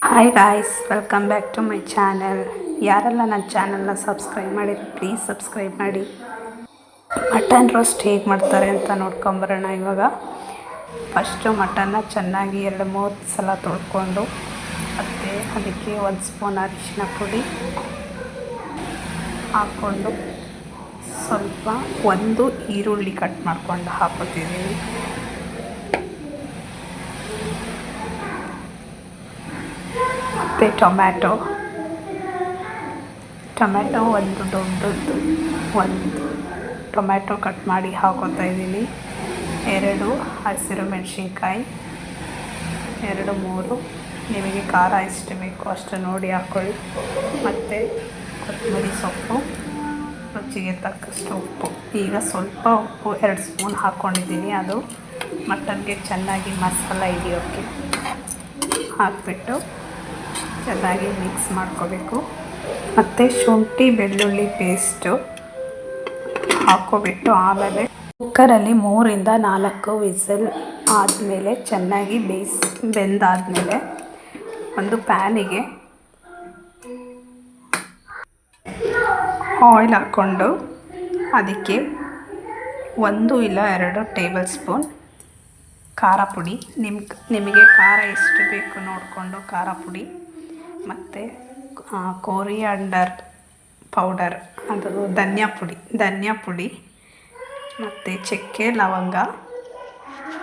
Hi guys, welcome back to my channel. ಯಾರೆಲ್ಲ ನನ್ನ ಚಾನಲ್ನ ಸಬ್ಸ್ಕ್ರೈಬ್ ಮಾಡಿರಿ ಪ್ಲೀಸ್ ಸಬ್ಸ್ಕ್ರೈಬ್ ಮಾಡಿ. ಮಟನ್ ರೋಸ್ಟ್ ಹೇಗೆ ಮಾಡ್ತಾರೆ ಅಂತ ನೋಡ್ಕೊಂಬರೋಣ. ಇವಾಗ ಫಸ್ಟು ಮಟನ್ನ ಚೆನ್ನಾಗಿ 2-3 ಸಲ ತೊಳ್ಕೊಂಡು ಮತ್ತು ಅದಕ್ಕೆ 1 ಸ್ಪೂನ್ ಅರಿಶಿನ ಪುಡಿ ಹಾಕ್ಕೊಂಡು ಸ್ವಲ್ಪ 1 ಈರುಳ್ಳಿ ಕಟ್ ಮಾಡ್ಕೊಂಡು ಹಾಕೋತಿದ್ದೀನಿ. ಮತ್ತು ಟೊಮ್ಯಾಟೊ ಒಂದು ದೊಡ್ಡದು 1 ಟೊಮ್ಯಾಟೊ ಕಟ್ ಮಾಡಿ ಹಾಕೋತಾ ಇದ್ದೀನಿ. 2 ಹಸಿರು ಮೆಣಸಿನ್ಕಾಯಿ, 2-3 ನಿಮಗೆ ಖಾರ ಎಷ್ಟು ಬೇಕು ಅಷ್ಟು ನೋಡಿ ಹಾಕ್ಕೊಳ್ಳಿ. ಮತ್ತು ಕೊತ್ತಂಬರಿ ಸೊಪ್ಪು, ರುಚಿಗೆ ತಕ್ಕಷ್ಟು ಉಪ್ಪು. ಈಗ ಸ್ವಲ್ಪ ಉಪ್ಪು 2 ಸ್ಪೂನ್ ಹಾಕ್ಕೊಂಡಿದ್ದೀನಿ. ಅದು ಮಟನ್ಗೆ ಚೆನ್ನಾಗಿ ಮಸಾಲ ಹಿಡಿಯೋಕ್ಕೆ ಹಾಕಿಬಿಟ್ಟು ಚೆನ್ನಾಗಿ ಮಿಕ್ಸ್ ಮಾಡ್ಕೋಬೇಕು. ಮತ್ತು ಶುಂಠಿ ಬೆಳ್ಳುಳ್ಳಿ ಪೇಸ್ಟು ಹಾಕ್ಕೊಬಿಟ್ಟು ಆಮೇಲೆ ಕುಕ್ಕರಲ್ಲಿ 3-4 ವಿಸಲ್ ಆದಮೇಲೆ ಚೆನ್ನಾಗಿ ಬೆಂದಾದಮೇಲೆ ಒಂದು ಪ್ಯಾನಿಗೆ ಆಯಿಲ್ ಹಾಕ್ಕೊಂಡು ಅದಕ್ಕೆ 1 ಇಲ್ಲ 2 ಟೇಬಲ್ ಸ್ಪೂನ್ ಖಾರ ಪುಡಿ, ನಿಮಗೆ ಖಾರ ಎಷ್ಟು ಬೇಕು ನೋಡಿಕೊಂಡು ಖಾರ ಪುಡಿ, ಮತ್ತು ಕೋರಿಯಾಂಡರ್ ಪೌಡರ್, ಅದು ಧನಿಯಾ ಪುಡಿ, ಮತ್ತು ಚಕ್ಕೆ ಲವಂಗ,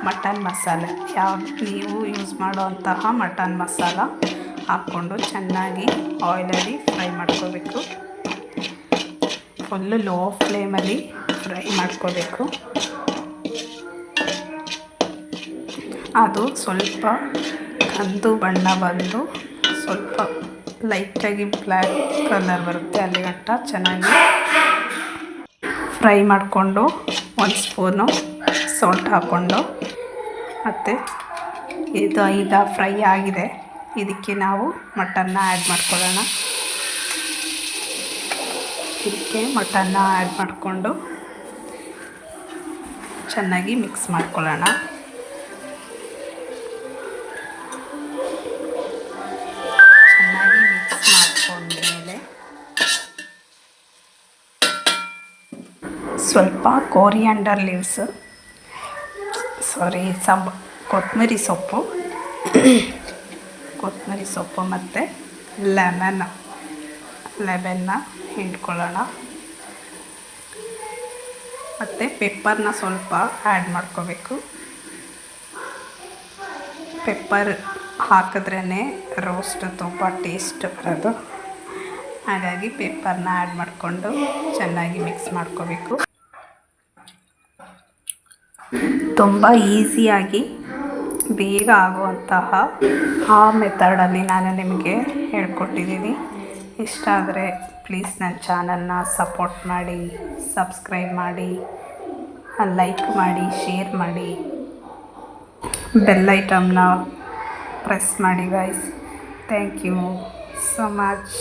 ಮಟನ್ ಮಸಾಲೆ, ನೀವು ಯೂಸ್ ಮಾಡೋವಂತಹ ಮಟನ್ ಮಸಾಲ ಹಾಕ್ಕೊಂಡು ಚೆನ್ನಾಗಿ ಆಯಿಲಲ್ಲಿ ಫ್ರೈ ಮಾಡ್ಕೋಬೇಕು. ಫುಲ್ಲು ಲೋ ಫ್ಲೇಮಲ್ಲಿ ಫ್ರೈ ಮಾಡ್ಕೋಬೇಕು. ಅದು ಸ್ವಲ್ಪ ಕಂದು ಬಣ್ಣ ಬಂದು ಸ್ವಲ್ಪ ಲೈಟಾಗಿ ಬ್ಲ್ಯಾಕ್ ಕಲರ್ ಬರುತ್ತೆ ಅಲ್ಲಿಗಂಟ ಚೆನ್ನಾಗಿ ಫ್ರೈ ಮಾಡಿಕೊಂಡು 1 ಸ್ಪೂನು ಸಾಲ್ಟ್ ಹಾಕ್ಕೊಂಡು, ಮತ್ತು ಇದು ಈಗ ಫ್ರೈ ಆಗಿದೆ. ಇದಕ್ಕೆ ನಾವು ಮಟನ್ನ ಆ್ಯಡ್ ಮಾಡ್ಕೊಳ್ಳೋಣ. ಇದಕ್ಕೆ ಮಟನ್ನ ಆ್ಯಡ್ ಮಾಡಿಕೊಂಡು ಚೆನ್ನಾಗಿ ಮಿಕ್ಸ್ ಮಾಡ್ಕೊಳ್ಳೋಣ. ಸ್ವಲ್ಪ ಕೋರಿಯಾಂಡರ್ ಲೀವ್ಸು, ಕೊತ್ತಂಬರಿ ಸೊಪ್ಪು ಮತ್ತು ಲೆಮನ್ನ ಹಿಂಡ್ಕೊಳ್ಳೋಣ. ಮತ್ತು ಪೆಪ್ಪರ್ನ ಸ್ವಲ್ಪ ಆ್ಯಡ್ ಮಾಡ್ಕೋಬೇಕು. ಪೆಪ್ಪರ್ ಹಾಕಿದ್ರೇ ರೋಸ್ಟ್ ತುಂಬ ಟೇಸ್ಟ್ ಬರೋದು. ಹಾಗಾಗಿ ಪೆಪ್ಪರ್ನ ಆ್ಯಡ್ ಮಾಡಿಕೊಂಡು ಚೆನ್ನಾಗಿ ಮಿಕ್ಸ್ ಮಾಡ್ಕೋಬೇಕು. ತುಂಬ ಈಸಿಯಾಗಿ ಬೇಗ ಆಗುವಂತಹ ಆ ಮೆಥಡಲ್ಲಿ ನಾನು ನಿಮಗೆ ಹೇಳ್ಕೊಟ್ಟಿದ್ದೀನಿ. ಇಷ್ಟ ಆದರೆ ಪ್ಲೀಸ್ ನನ್ನ ಚಾನಲ್ನ ಸಪೋರ್ಟ್ ಮಾಡಿ, ಸಬ್ಸ್ಕ್ರೈಬ್ ಮಾಡಿ, ಲೈಕ್ ಮಾಡಿ, ಶೇರ್ ಮಾಡಿ, ಬೆಲ್ ಐಟಮ್ನ ಪ್ರೆಸ್ ಮಾಡಿ guys. Thank you so much.